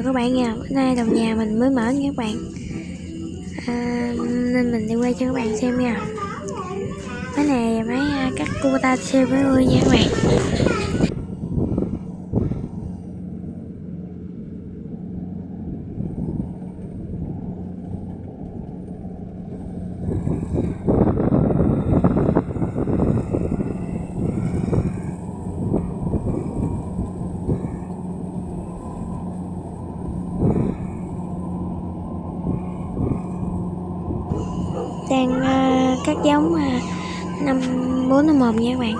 chào các bạn nha. Bữa nay đầu nhà mình mới mở nha các bạn, nên mình đi quay cho các bạn xem nha. Cái này mấy các cô ta xem với ơi nha các bạn. Đang cắt giống 5451 nha các bạn.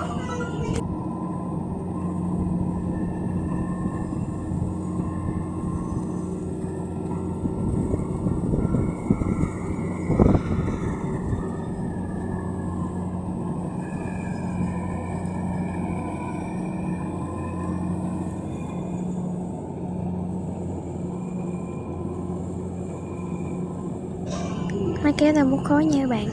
Máy kéo đang mút khối nha các bạn.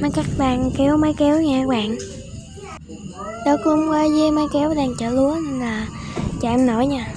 Máy cắt đang kéo máy kéo nha các bạn. Đất cũng quá với máy kéo đang chở lúa nên là chạy không nổi nha.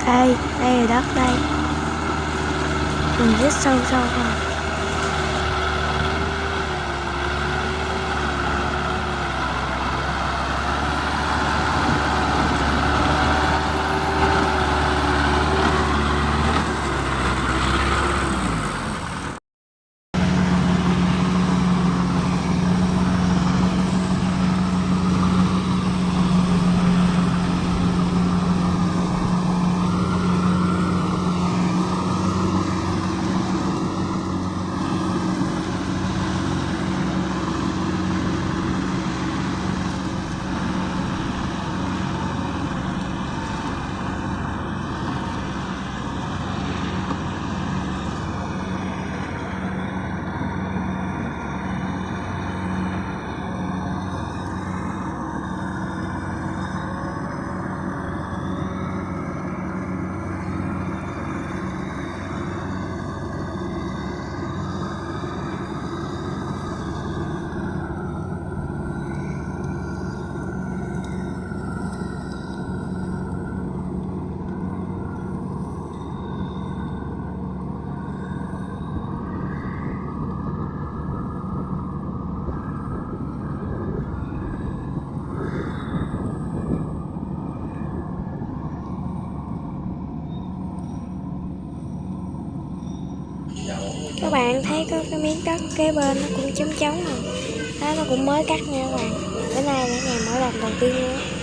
Đây là đất đây. Mình rất sâu sâu thôi. Các bạn thấy có cái miếng đất kế bên nó cũng trống trống rồi. Đó, nó cũng mới cắt nha các bạn. Bữa nay là ngày mở rộng đầu tiên luôn.